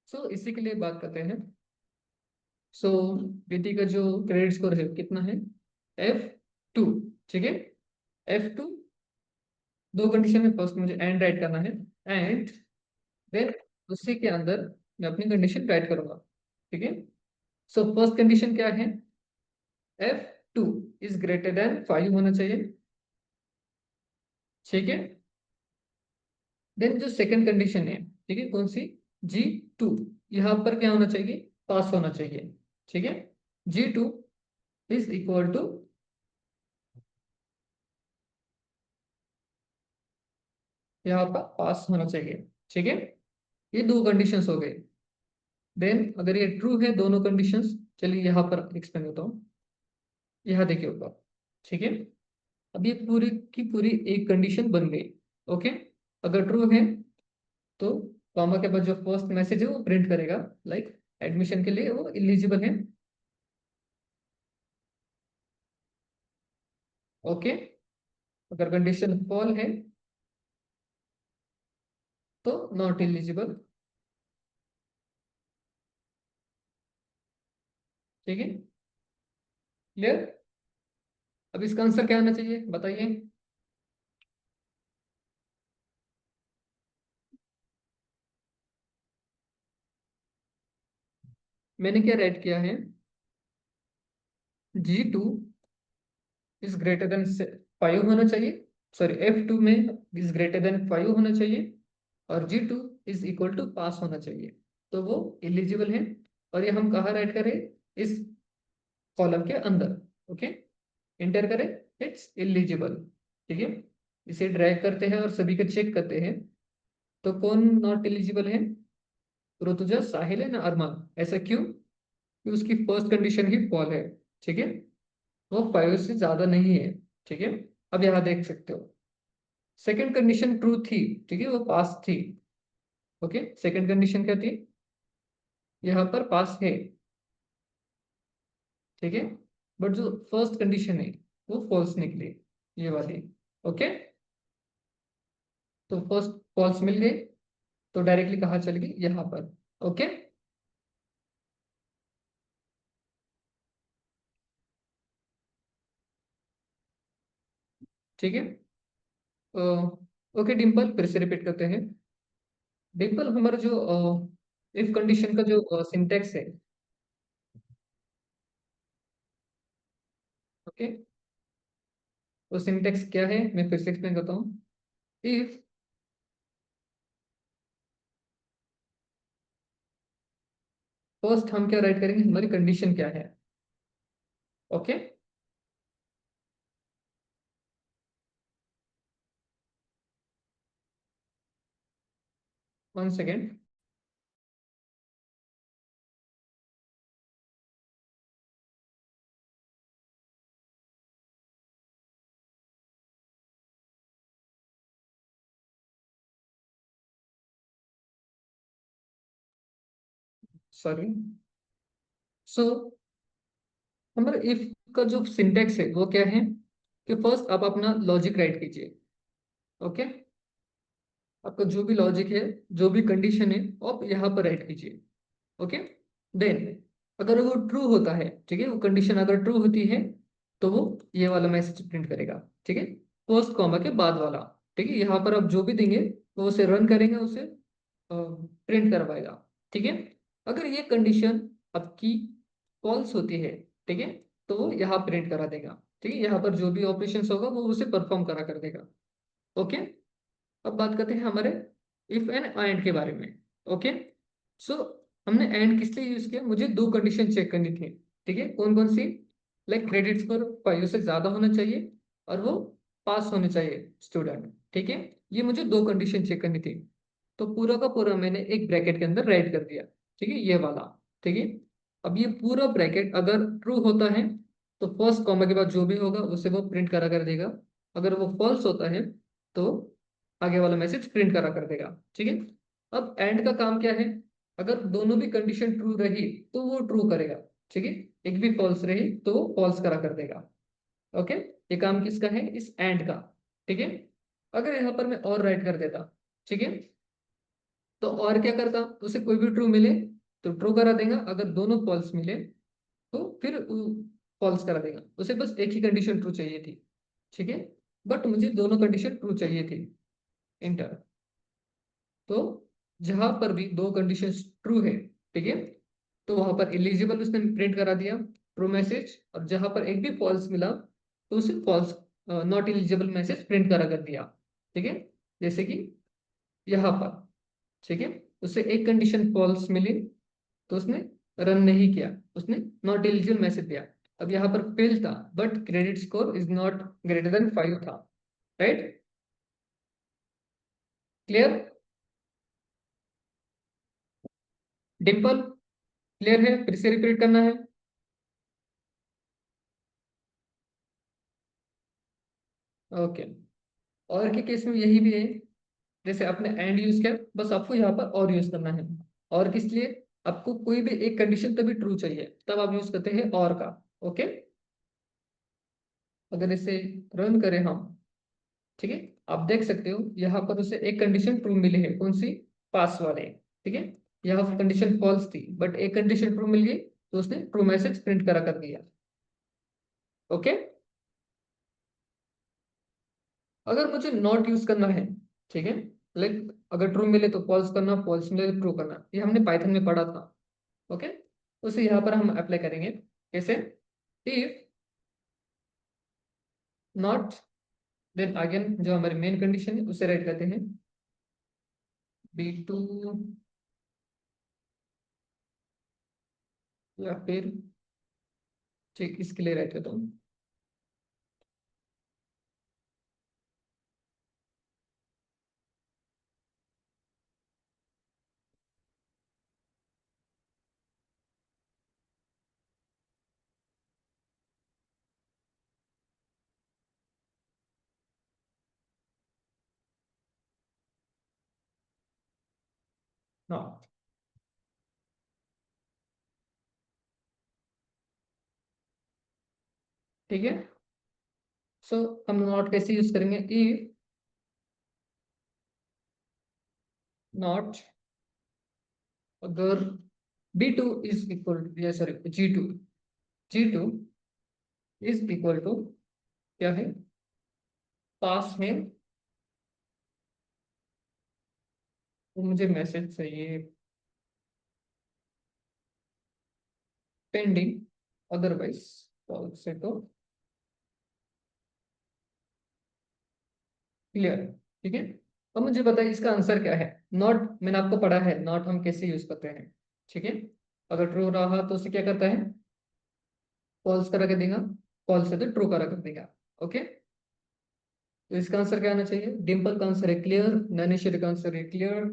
A: सो इसी के लिए बात करते हैं। सो प्रीति का जो क्रेडिट स्कोर है कितना है? F2। ठीक है, F2। दो कंडीशन में, फर्स्ट मुझे एंड राइट करना है, एंड देन उसी के अंदर मैं अपनी कंडीशन राइट करूंगा। ठीक है, सो फर्स्ट कंडीशन क्या है? F2 इज ग्रेटर देन 5 होना चाहिए। ठीक है, देन जो सेकंड कंडीशन है, ठीक है, कौन सी? G2, यहां पर क्या होना चाहिए? पास होना चाहिए। ठीक है, G2 इज इक्वल टू, यहाँ पर पास होना चाहिए। ठीक है, ये दो कंडीशंस हो गए। देन अगर ये ट्रू है दोनों कंडीशंस, चलिए यहाँ पर एक्सप्लेन होता हूँ। यहाँ देखिए ऊपर, ठीक है, अब ये पूरी की पूरी एक कंडीशन बन गई। ओके, अगर ट्रू है तो कॉमा के बाद जो फर्स्ट मैसेज है वो प्रिंट करेगा, लाइक एडमिशन के लिए वो इलिजिबल है। ओके, अगर कंडीशन फॉल है तो नॉट एलिजिबल। ठीक है, क्लियर? अब इसका आंसर क्या आना चाहिए बताइए? मैंने क्या राइट किया है? G2 इज ग्रेटर देन 5 होना चाहिए, सॉरी F2 में इज ग्रेटर देन 5 होना चाहिए, और G2 इज इक्वल टू पास होना चाहिए, तो वो एलिजिबल है। और ये हम कहाँ राइट करें? इस कॉलम के अंदर। ओके, इंटर करें, इट्स एलिजिबल। ठीक है, इसे ड्रैग करते हैं और सभी का चेक करते हैं। तो कौन नॉट एलिजिबल है? ऋतुजा, साहिल है ना अरमान? ऐसा क्यों? कि उसकी फर्स्ट कंडीशन ही फॉल है। ठीक है, वो 5 से ज्यादा नहीं है। ठीक है, अब यहाँ देख सकते हो सेकंड कंडीशन ट्रू थी, ठीक है, वो पास थी। ओके, सेकंड कंडीशन क्या थी? यहाँ पर पास है। ठीक है, बट जो फर्स्ट कंडीशन है वो फॉल्स निकली, ये वाली। ओके, तो फर्स्ट फॉल्स मिल गई, तो डायरेक्टली कहाँ चल गई? यहाँ पर। ओके, ठीक है। ओके डिम्पल, फिर से रिपीट करते हैं। डिम्पल, हमारा जो इफ कंडीशन का जो सिंटेक्स है, ओके, वो सिंटेक्स क्या है मैं फिर से एक्सप्लेन करता हूँ। इफ फर्स्ट हम क्या राइट करेंगे, हमारी कंडीशन क्या है। Okay, 1 second. सॉरी। सो हमारा इफ का जो सिंटेक्स है वो क्या है कि फर्स्ट आप अपना लॉजिक राइट कीजिए। ओके, आपका जो भी लॉजिक है, जो भी कंडीशन है, वो आप यहाँ पर राइट कीजिए। ओके, देन अगर वो ट्रू होता है, ठीक है, वो कंडीशन अगर ट्रू होती है तो वो ये वाला मैसेज प्रिंट करेगा। ठीक है, फर्स्ट कॉमा के बाद वाला। ठीक है, यहाँ पर आप जो भी देंगे वो उसे रन करेंगे, उसे प्रिंट करवाएगा। ठीक है, अगर ये कंडीशन आपकी फॉल्स होती है, ठीक है, तो वो यहाँ प्रिंट करा देगा। ठीक है, यहाँ पर जो भी ऑपरेशन होगा वो उसे परफॉर्म करा कर देगा। ओके, अब बात करते हैं हमारे इफ एंड एंड के बारे में। ओके, सो हमने एंड किस लिए यूज किया, मुझे दो कंडीशन चेक करनी थी। ठीक है, कौन कौन सी, लाइक क्रेडिट स्कोर 5 से ज्यादा होना चाहिए और वो पास होने चाहिए स्टूडेंट। ठीक है, ये मुझे दो कंडीशन चेक करनी थी, तो पूरा का पूरा मैंने एक ब्रैकेट के अंदर राइट कर दिया। ठीक है, ये वाला। ठीक है, अब ये पूरा ब्रैकेट अगर ट्रू होता है तो फर्स्ट कॉमा के बाद जो भी होगा उसे वो प्रिंट करा कर देगा। अगर वो फॉल्स होता है तो आगे वाला मैसेज प्रिंट करा कर देगा। ठीक है, अब एंड का काम क्या है, अगर दोनों भी कंडीशन ट्रू रही तो वो ट्रू करेगा। ठीक है, एक भी फॉल्स रही तो वो फॉल्स करा कर देगा। ओके, ये काम किसका है, इस एंड का। ठीक है, अगर यहाँ पर मैं और राइट कर देता, ठीक है, तो और क्या करता, उसे कोई भी ट्रू मिले तो ट्रू करा देगा, अगर दोनों फॉल्स मिले तो फिर फॉल्स करा देगा। उसे बस एक ही कंडीशन ट्रू चाहिए थी। ठीक है, बट मुझे दोनों कंडीशन ट्रू चाहिए थी। इंटर, तो जहां पर भी दो कंडीशन ट्रू है, ठीक है, तो वहां पर एलिजिबल उसने प्रिंट करा दिया, ट्रू मैसेज, और जहां पर एक भी फॉल्स मिला तो उसे false, not eligible message print करा कर दिया। ठीक है, जैसे कि यहाँ पर, ठीक है, उसे एक कंडीशन फॉल्स मिली तो उसने रन नहीं किया, उसने नॉट एलिजिबल मैसेज दिया। अब यहाँ पर फेल था but credit score is not greater than 5 था। राइट, क्लियर डिम्पल, क्लियर है, फिर से रिपीट करना है। ओके, और के केस में यही भी है, जैसे आपने एंड यूज किया, बस आपको यहाँ पर और यूज करना है। और किस लिए, आपको कोई भी एक कंडीशन तभी ट्रू चाहिए तब आप यूज करते हैं और का। ओके, अगर इसे रन करें हम, ठीक है, आप देख सकते हो यहाँ पर उसे एक कंडीशन ट्रू मिली है, कौन सी, पास वाले। ठीक है, यहाँ कंडीशन फॉल्स थी बट एक कंडीशन ट्रू मिल गई तो उसने ट्रू मैसेज प्रिंट करा कर दिया। ओके, अगर मुझे नॉट यूज करना है, ठीक है, लाइक अगर ट्रू मिले तो फॉल्स करना, फॉल्स मिले तो ट्रू करना, ये हमने पाइथन में पढ़ा था। ओके, उसे यहाँ पर हम अप्लाई करेंगे। कैसे, इफ नॉट, देन अगेन जो हमारी मेन कंडीशन है उसे राइट करते हैं, B2, या फिर ठीक इसके लिए राइट करता हूँ नॉट। ठीक है, सो हम नॉट कैसे यूज करेंगे, इफ नॉट, अगर B2 इज इक्वल टू, या sorry G2 is equal to क्या है, पास में तो मुझे मैसेज चाहिए पेंडिंग, अदरवाइज फॉल्स है तो क्लियर। ठीक है। अब मुझे बताइए इसका आंसर क्या है। नॉट मैंने आपको पढ़ा है, नॉट हम कैसे यूज करते हैं। ठीक है। अगर ट्रू रहा तो उसे क्या करता है, फॉल्स करा के देगा, फॉल्स है तो ट्रू करा कर देगा। ओके। तो इसका आंसर क्या आना चाहिए, डिम्पल का आंसर है क्लियर, नैनेश्वरी का आंसर है क्लियर,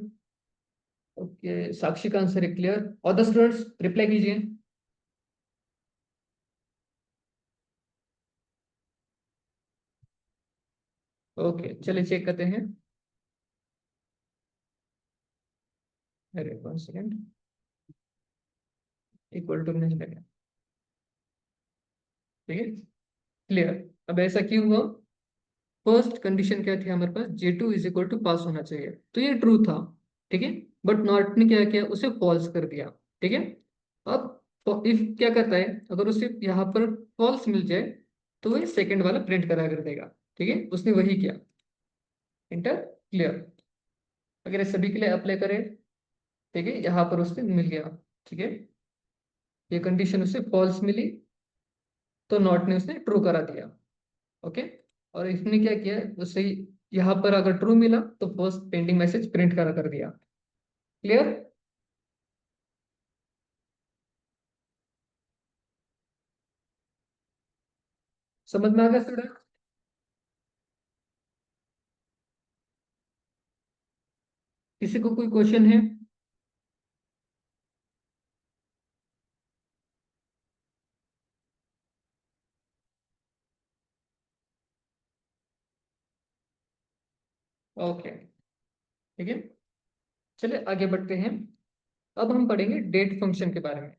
A: ओके, साक्षी का आंसर है क्लियर। और द स्टूडेंट्स रिप्लाई कीजिए। ओके चलिए चेक करते हैं। अरे 1 सेकेंड, इक्वल टू नहीं लगा। ठीक है क्लियर। अब ऐसा क्यों हुआ, फर्स्ट कंडीशन क्या थी हमारे पास, J2 इज इक्वल टू पास होना चाहिए, तो ये ट्रू था। ठीक है। बट नॉट ने क्या किया, उसे फॉल्स कर दिया। ठीक है। अब इफ क्या करता है, अगर उसे यहाँ पर फॉल्स मिल जाए तो वह सेकंड वाला प्रिंट करा कर देगा। ठीक है, उसने वही किया। Inter clear. अगर ये सभी के लिए अप्लाई करें, ठीक है, यहाँ पर उसे मिल गया। ठीक है, ये कंडीशन उसे फॉल्स मिली तो नॉट ने उसे ट्रू करा दिया। ओके। और इसने क्या किया, उसे यहाँ पर अगर ट्रू मिला तो फर्स्ट पेंडिंग मैसेज प्रिंट करा कर दिया। क्लियर। समझ में आ गया स्टूडेंट। किसी को कोई क्वेश्चन है। ओके ठीक है, चलिए आगे बढ़ते हैं। अब हम पढ़ेंगे डेट फंक्शन के बारे में।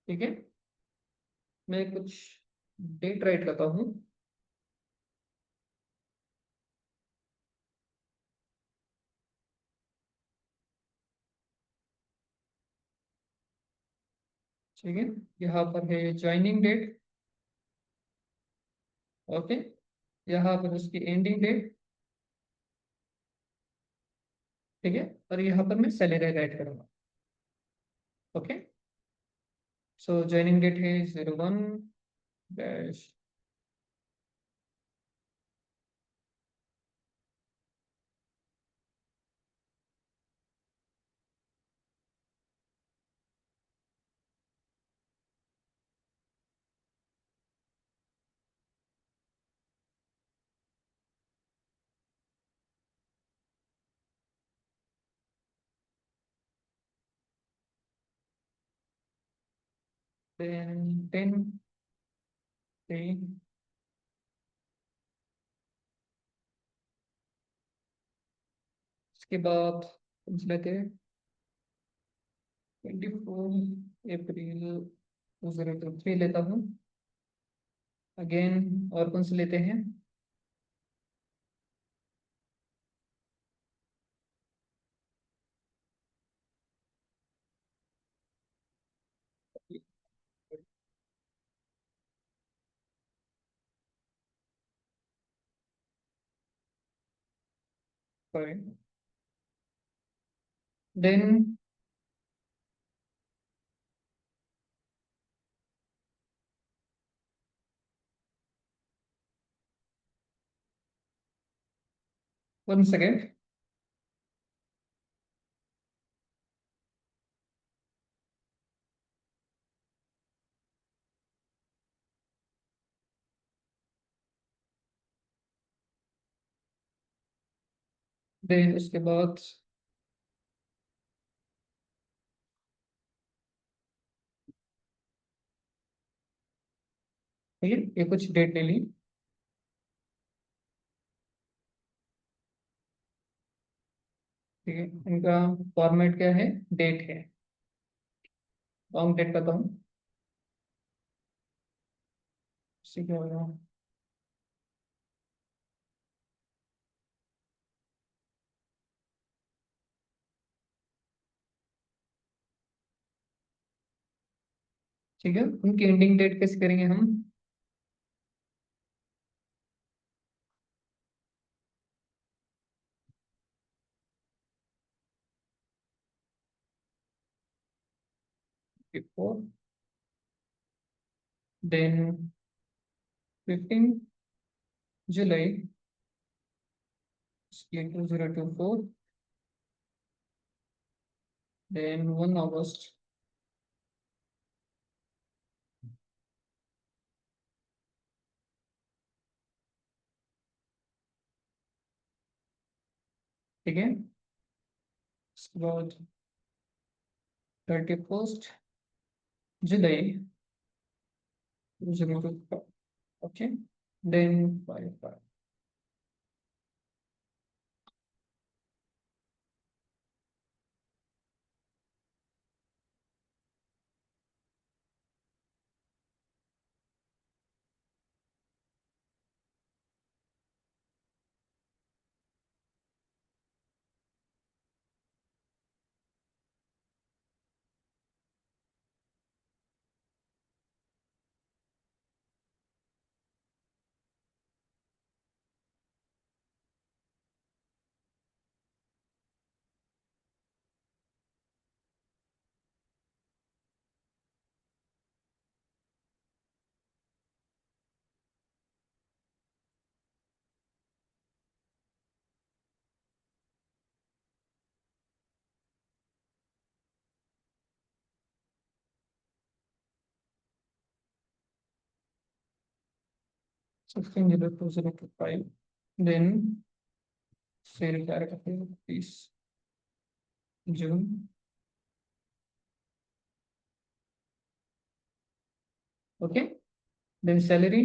A: ठीक है, मैं कुछ डेट राइट करता हूँ। ठीक है, यहाँ पर है ज्वाइनिंग डेट। ओके, यहाँ पर उसकी एंडिंग डेट। ठीक है, और यहाँ पर मैं सैलरी राइट करूंगा। ओके, सो ज्वाइनिंग डेट है 01 10 3। इसके बाद कौन से लेते हैं, 24 अप्रैल 2023 लेता हूँ। अगेन और कौन से लेते हैं। Then 1 second. देन उसके बाद ठीक है, ये कुछ डेट ले ली। ठीक है, इनका फॉर्मेट क्या है, डेट है। लॉन्ग डेट करता हूँ, इससे क्या होगा। ठीक है, उनकी एंडिंग डेट कैसे करेंगे हम? बिफोर, देन 15 जुलाई, 2024, देन 1 अगस्त, ठीक है। उसके बाद 31 जुलाई 2024, ओके, देन 5, 16 जुलाई 2025, देन फिर क्या रखते हैं, 30 जून, ओके, देन सैलरी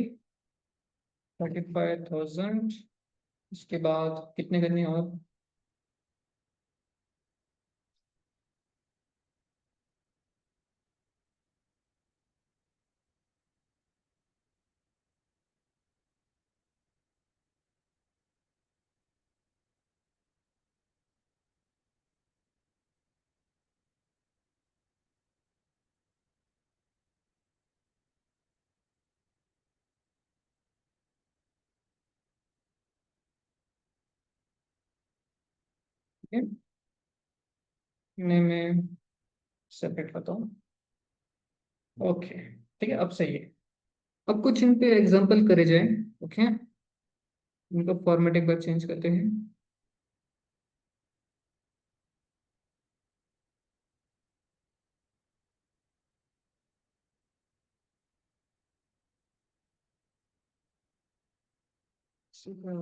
A: 35,000। इसके बाद कितने करने हैं और? ठीक है, मैं सेपरेट करता हूँ। ओके, ठीक है, अब सही है। अब कुछ इन पे एग्जांपल करे जाए। ओके, इनका फॉर्मेट एक बार चेंज करते हैं।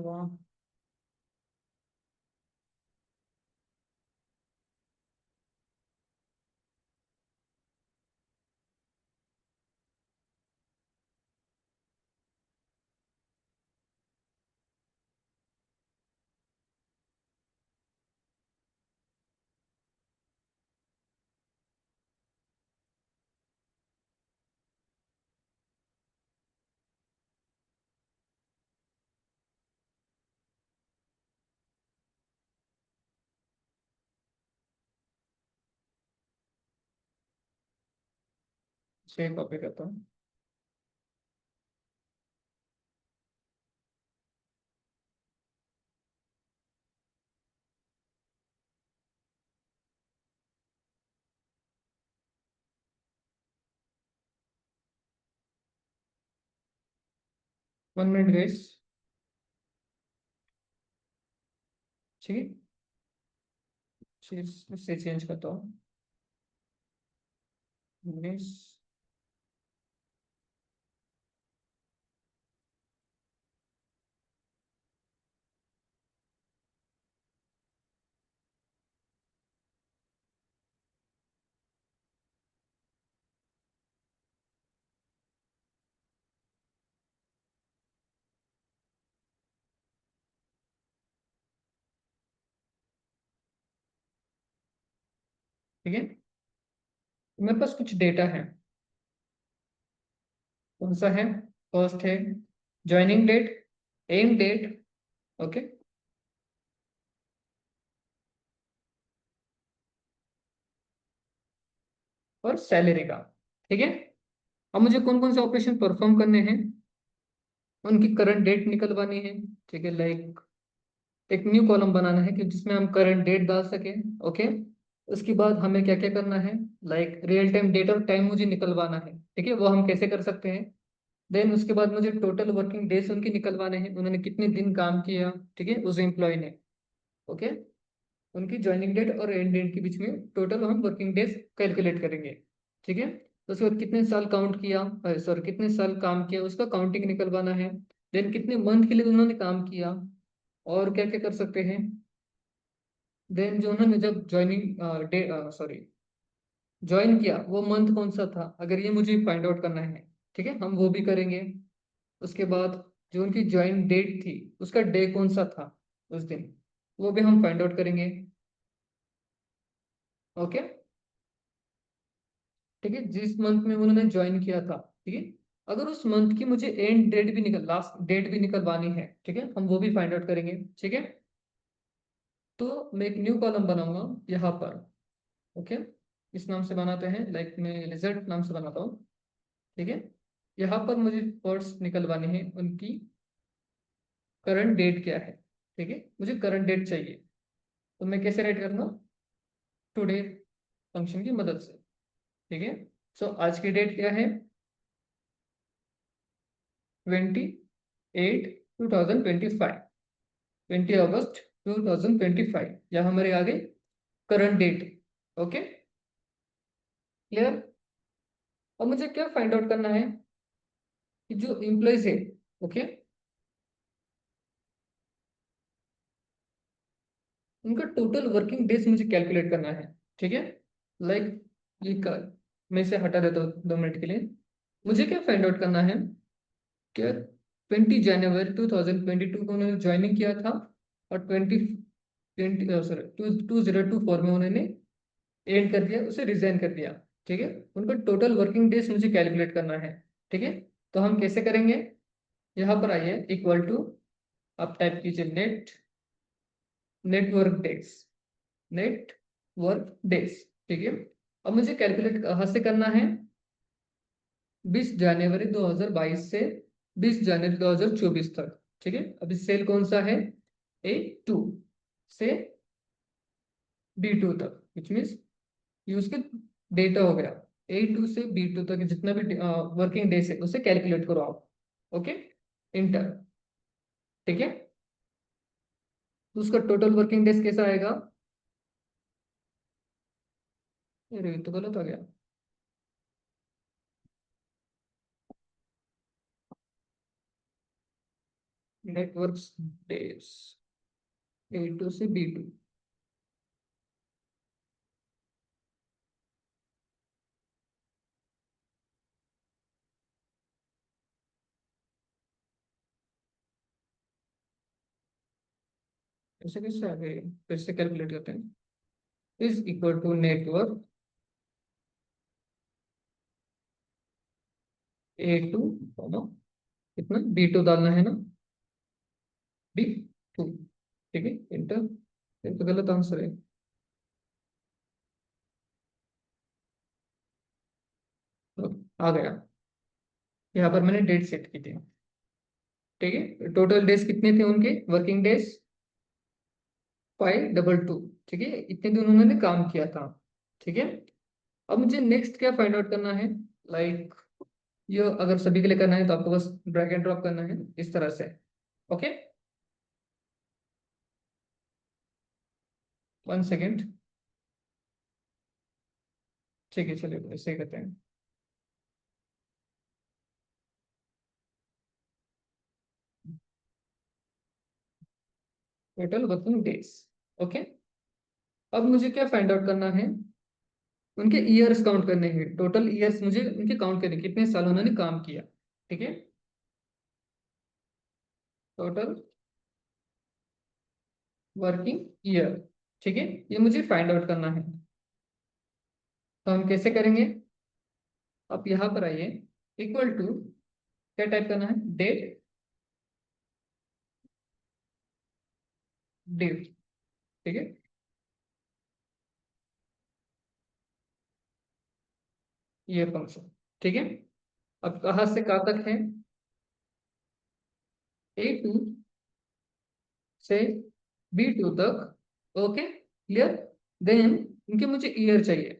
A: वाह, 6 कॉपी करता हूँ। 1 मिनट गाइस, ठीक है, इससे चेंज करता हूँ। 19, ठीक है। मेरे पास कुछ डेटा है, कौन सा है? फर्स्ट है joining date, end date, okay, और सैलरी का, ठीक है। अब मुझे कौन कौन से ऑपरेशन परफॉर्म करने हैं, उनकी करंट डेट निकलवानी है। ठीक है, लाइक एक न्यू कॉलम बनाना है कि जिसमें हम करंट डेट डाल सकें। ओके, उसके बाद हमें क्या क्या करना है, लाइक रियल टाइम डेट और टाइम मुझे निकलवाना है। ठीक है, वो हम कैसे कर सकते हैं। देन उसके बाद मुझे टोटल वर्किंग डेज उनके निकलवाने हैं, उन्होंने कितने दिन काम किया। ठीक है, उस एम्प्लॉय ने। ओके, उनकी ज्वाइनिंग डेट और एंड डेट के बीच में टोटल हम वर्किंग डेज कैलकुलेट करेंगे। ठीक है, तो उसके बाद कितने साल काउंट किया, सॉरी कितने साल काम किया उसका काउंटिंग निकलवाना है। देन कितने मंथ के लिए उन्होंने काम किया, और क्या क्या कर सकते हैं। देन जो उन्होंने जब ज्वाइनिंग डे सॉरी ज्वाइन किया वो मंथ कौन सा था, अगर ये मुझे फाइंड आउट करना है। ठीक है, हम वो भी करेंगे। उसके बाद जो उनकी ज्वाइन डेट थी उसका डे कौन सा था उस दिन, वो भी हम फाइंड आउट करेंगे। ओके, ठीक है, जिस मंथ में उन्होंने ज्वाइन किया था। ठीक है, अगर उस मंथ की मुझे एंड डेट भी निकल लास्ट डेट भी निकलवानी है, ठीक है, हम वो भी फाइंड आउट करेंगे। ठीक है, तो मैं एक न्यू कॉलम बनाऊंगा यहाँ पर। ओके, इस नाम से बनाते हैं, लाइक मैं रिजल्ट नाम से बनाता हूँ। ठीक है, यहाँ पर मुझे फर्स्ट निकलवानी है उनकी करंट डेट क्या है। ठीक है, मुझे करंट डेट चाहिए, तो मैं कैसे राइट करूंगा, टुडे फंक्शन की मदद से। ठीक है, सो आज की डेट क्या है, 28/2025, 20 अगस्त 2025, या हमारे आगे करंट डेट। Okay, clear. अब मुझे क्या फाइंड आउट करना है कि जो एम्प्लॉयज है, ओके, उनका टोटल वर्किंग डेज मुझे कैलकुलेट करना है। ठीक है, लाइक ये मैं इसे हटा देता हूँ 2 मिनट के लिए। मुझे क्या फाइंड आउट करना है, क्या 20 जनवरी 2022 को उन्होंने ज्वाइनिंग किया था, और 20 सॉरी 2024 में उन्होंने एंड कर दिया, उसे रिजाइन कर दिया। ठीक है, उनका टोटल वर्किंग डेज मुझे कैलकुलेट करना है। ठीक है, तो हम कैसे करेंगे, यहाँ पर आइए, इक्वल टू, आप टाइप कीजिए net network days, network days. ठीक है, अब मुझे कैलकुलेट कहाँ से करना है, 20 जनवरी 2022 से 20 जनवरी 2024 तक। ठीक है, अभी सेल कौन सा है, A2 से B2 तक, विच मीन्स ये उसके डेटा हो गया। A2 से B2 तक जितना भी वर्किंग डेज है उसे कैलकुलेट करो आप। Okay, inter. ठीक है, तो उसका टोटल वर्किंग डेज कैसा आएगा, अरे ये तो गलत आ गया, नेटवर्क डेज A2 से B2, ऐसे कैसे आ गए, फिर से कैलकुलेट करते हैं, is equal to network A2, कितना B2 डालना है ना, B2। ठीक है, इंटर। ये तो गलत आंसर है, तो आ गया, यहाँ पर मैंने डेट सेट की थी। ठीक है, टोटल डेज कितने थे उनके वर्किंग डेज, 522। ठीक है, इतने दिन उन्होंने काम किया था। ठीक है, अब मुझे नेक्स्ट क्या फाइंड आउट करना है, लाइक ये अगर सभी के लिए करना है तो आपको बस ड्रैग एंड ड्रॉप करना है इस तरह से। Okay, 1 second. ठीक है, चलिए ऐसे ही करते हैं। Total working days. ओके, अब मुझे क्या फाइंड आउट करना है, उनके ईयर्स काउंट करने हैं, टोटल ईयर्स मुझे उनके काउंट करने हैं, कितने साल उन्होंने काम किया। ठीक है, टोटल वर्किंग ईयर। ठीक है, ये मुझे फाइंड आउट करना है, तो हम कैसे करेंगे, आप यहाँ पर आइए, इक्वल टू, क्या टाइप करना है, डेट डिव। ठीक है, ये फंक्शन। ठीक है, अब कहाँ से कहाँ तक है? A2 से B2 तक। Okay, clear. देन इनके मुझे ईयर चाहिए,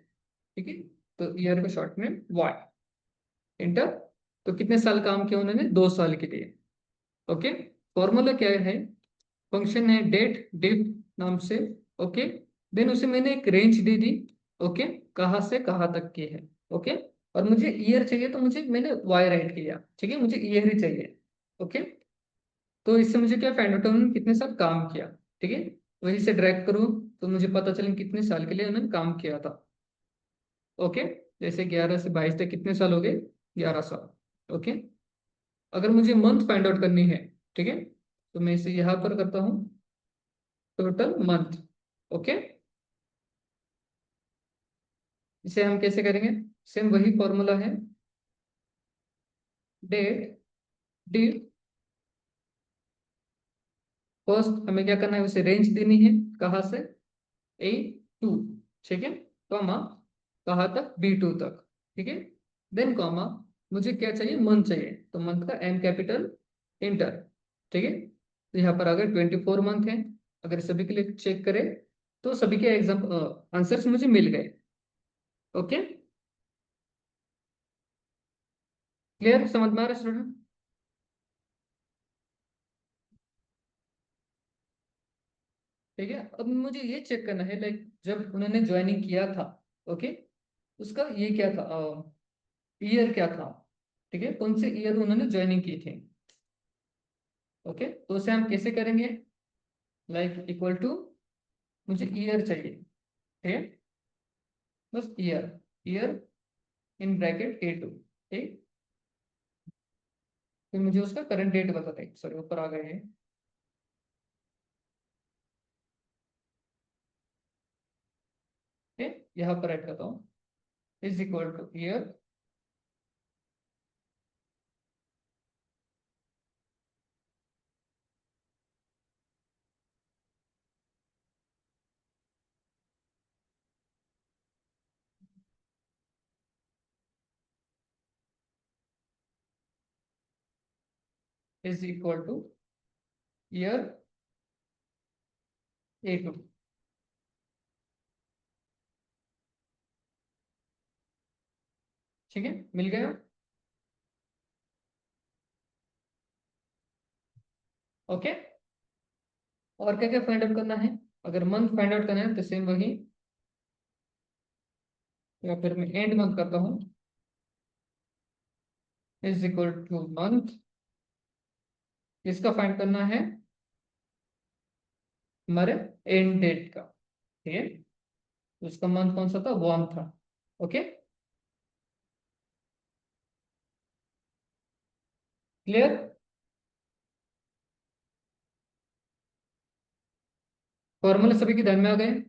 A: ठीक है। तो ईयर को शॉर्ट में वाई, इंटर। तो कितने साल काम किया उन्होंने? 2 साल के लिए। ओके, फॉर्मूला क्या है? फंक्शन है डेट डिफ नाम से। ओके, देन उसे मैंने एक रेंज दे दी। ओके, कहाँ से कहाँ तक की है। ओके, और मुझे ईयर चाहिए तो मुझे मैंने वाई राइट किया, ठीक है, मुझे ईयर ही चाहिए। ओके, तो इससे मुझे क्या फाइंड आउट, उन्होंने कितने साल काम किया, ठीक है। वहीं से ड्रैग करूँ तो मुझे पता चले कितने साल के लिए उन्होंने काम किया था। ओके, जैसे 11 से 22 तक कितने साल हो गए? 11 साल। ओके, अगर मुझे मंथ फाइंड आउट करनी है, ठीक है, तो मैं इसे यहाँ पर करता हूँ, टोटल मंथ। ओके, इसे हम कैसे करेंगे? सेम वही फॉर्मूला है, डेट डी। फर्स्ट हमें क्या करना है, उसे रेंज देनी है, कहाँ से? A2, ठीक है, कॉमा कहाँ तक? B2 तक, ठीक है। देन कॉमा मुझे क्या चाहिए? मंथ चाहिए, तो मंथ का M कैपिटल, इंटर, ठीक है। तो यहाँ पर अगर 24 मंथ है, अगर सभी के लिए चेक करें तो सभी के एग्जाम आंसर्स मुझे मिल गए। ओके, क्लियर, समझ में आ रहा है स्टूडेंट? ठीक है, अब मुझे ये चेक करना है, लाइक जब उन्होंने ज्वाइनिंग किया था, ओके, उसका ये क्या था, ईयर क्या था, ठीक है, कौन से ईयर उन्होंने ज्वाइनिंग की थी। ओके, तो उसे हम कैसे करेंगे? लाइक इक्वल टू, मुझे ईयर चाहिए, ठीक है, बस year, year in bracket A2, ठीक। फिर मुझे उसका करंट डेट बता दें, सॉरी ऊपर आ गए हैं, ठीक, यहाँ पर ऐड करता हूँ, is equal two year is equal two year A2, ठीक है, मिल गया। ओके, और क्या क्या फाइंड आउट करना है? अगर मंथ फाइंड आउट करना है तो सेम वही, या फिर मैं एंड मंथ करता हूँ, इज इक्वल टू मंथ, इसका फाइंड करना है हमारे एंड डेट का, ठीक है। तो उसका मंथ कौन सा था? 1 था। Okay, clear. फॉर्मूले सभी के ध्यान में आ गए?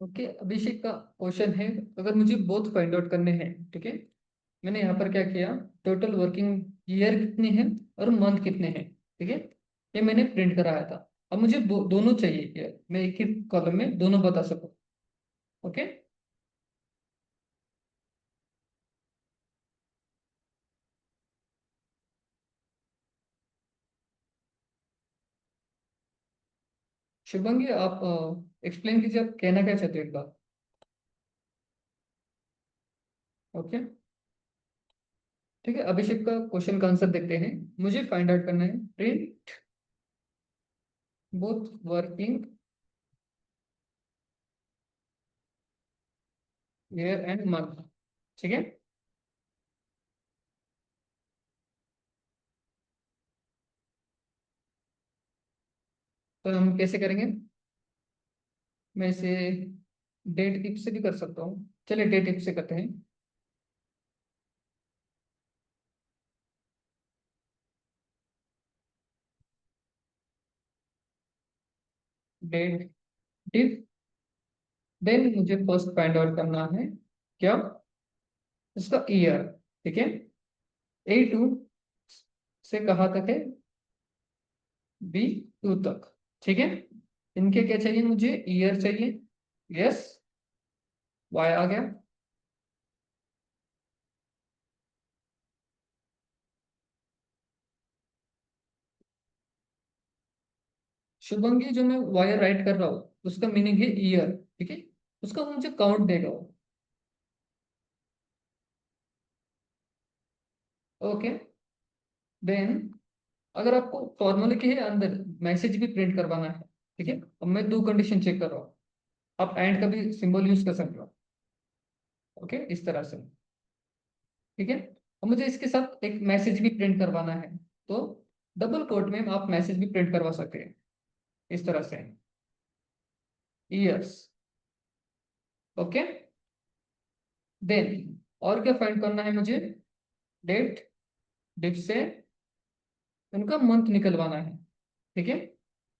A: ओके, अभिषेक का क्वेश्चन है, अगर मुझे बोथ फाइंड आउट करने हैं, ठीक है, मैंने यहाँ पर क्या किया, टोटल वर्किंग ईयर कितने हैं और मंथ कितने हैं, ठीक है, ये मैंने प्रिंट कराया था। अब मुझे दोनों चाहिए, मैं एक ही कॉलम में दोनों बता सकूं। ओके, शुभंगी आप एक्सप्लेन कीजिए, आप कहना क्या चाहते हो एक बार। ओके, ठीक है, अभिषेक का क्वेश्चन का आंसर देखते हैं। मुझे फाइंड आउट करना है print both working year and month. ठीक है, तो हम कैसे करेंगे? मैं इसे डेट इफ से भी कर सकता हूँ। चलिए डेट इफ से करते हैं। डेट इफ, देन मुझे फर्स्ट फाइंड आउट करना है क्या, इसका ईयर। ठीक है, A2 से कहाँ तक है, B2 तक। ठीक है, इनके क्या चाहिए, मुझे ईयर चाहिए। यस, वाई आ गया। शुभंगी जो मैं वायर राइट कर रहा हूँ उसका मीनिंग है ईयर। ठीक है, उसका वो मुझे काउंट देगा वो। ओके, देन अगर आपको फॉर्मूले के अंदर मैसेज भी प्रिंट करवाना है, ठीक है, अब मैं दो कंडीशन चेक कर रहा हूँ। आप एंड का भी सिंबल यूज कर सकते हो। ओके, इस तरह से। ठीक है, अब मुझे इसके साथ एक मैसेज भी प्रिंट करवाना है, तो डबल कोट में आप मैसेज भी प्रिंट करवा सकते हैं इस तरह से, ईयर्स। ओके, देन और क्या फाइंड करना है मुझे, डेट, डिप से उनका मंथ निकलवाना है। ठीक है,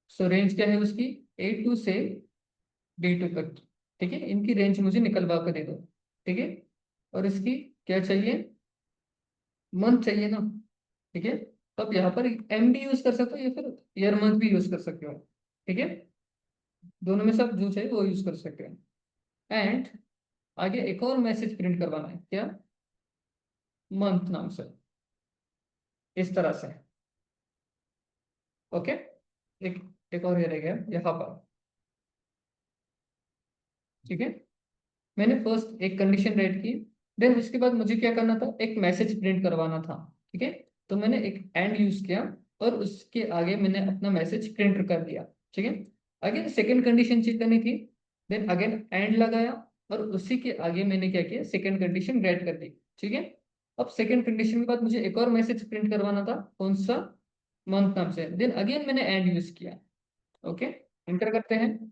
A: सो रेंज क्या है उसकी, A2 से D2 तक। ठीक है, इनकी रेंज मुझे निकलवा कर दे दो। ठीक है, और इसकी क्या चाहिए, मंथ चाहिए ना। ठीक है, तो आप यहाँ पर MD यूज कर सकते हो या फिर ईयर मंथ भी यूज कर सकते हो। ठीक है, दोनों में से आप जो चाहिए वो यूज कर सकते हो। एंड आगे एक और मैसेज प्रिंट करवाना है क्या, मंथ नाम से, इस तरह से। ओके, एक एक और ये रह गया यहाँ पर। ठीक है, मैंने फर्स्ट एक कंडीशन राइट की, देन उसके बाद मुझे क्या करना था, एक मैसेज प्रिंट करवाना था। ठीक है, तो मैंने एक एंड यूज किया और उसके आगे मैंने अपना मैसेज प्रिंट कर दिया। ठीक है, अगेन सेकंड कंडीशन चेक करनी थी, देन अगेन एंड लगाया और उसी के आगे मैंने क्या किया, सेकंड कंडीशन राइट कर दी। ठीक है, अब सेकंड कंडीशन के बाद मुझे एक और मैसेज प्रिंट करवाना था, कौन सा, मंथ नाम से, देन अगेन मैंने एंड यूज किया। ओके, एंटर करते हैं।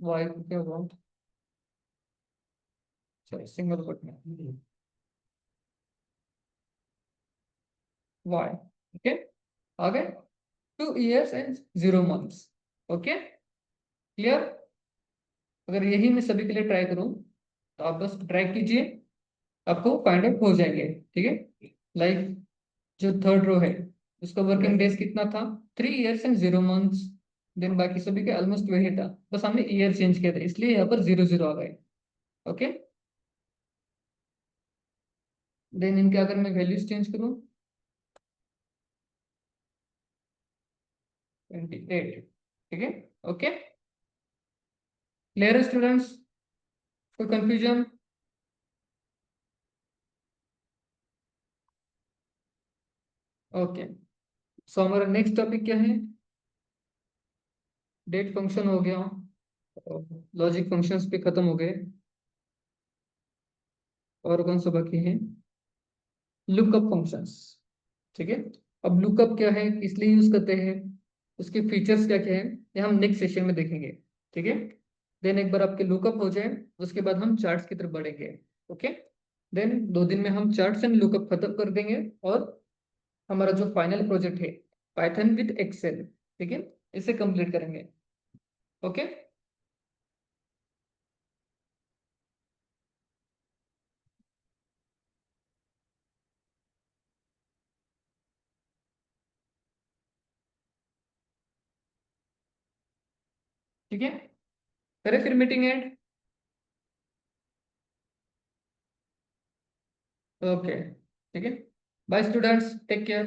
A: वाई क्या हुआ, सिंगल कोट में वाई। ओके, आ गए, 2 years and 0 months। Okay, clear. अगर यही मैं सभी के लिए ट्राई करूं तो आप बस ट्राई कीजिए, आपको फाइंड आउट हो जाएंगे। ठीक है, लाइक जो थर्ड रो है उसका वर्किंग डेज कितना था, 3 years एंड 0 months। देन बाकी सभी के ऑलमोस्ट वही था, बस हमने ईयर चेंज किया था इसलिए यहाँ पर 0 0 आ गए। ओके, देन इनके अगर मैं वैल्यूज चेंज करूँ, 28। ठीक है, ओके, क्लियर स्टूडेंट्स, कोई कंफ्यूजन? ओके, सो हमारा नेक्स्ट टॉपिक क्या है, डेट फंक्शन हो गया, लॉजिक फंक्शंस पे खत्म हो गए, और कौन सा बाकी है, लुकअप फंक्शंस। ठीक है, अब लुकअप क्या है, इसलिए यूज करते हैं, उसके फीचर्स क्या क्या है, ये हम नेक्स्ट सेशन में देखेंगे। ठीक है, देन एक बार आपके लुकअप हो जाए उसके बाद हम चार्ट्स की तरफ बढ़ेंगे। ओके, देन 2 दिन में हम चार्ट्स एंड लुकअप खत्म कर देंगे, और हमारा जो फाइनल प्रोजेक्ट है पाइथन विद एक्सेल, ठीक है, इसे कंप्लीट करेंगे। ओके, ठीक है, करें फिर मीटिंग एंड। ओके, ठीक है, बाय स्टूडेंट्स, टेक केयर।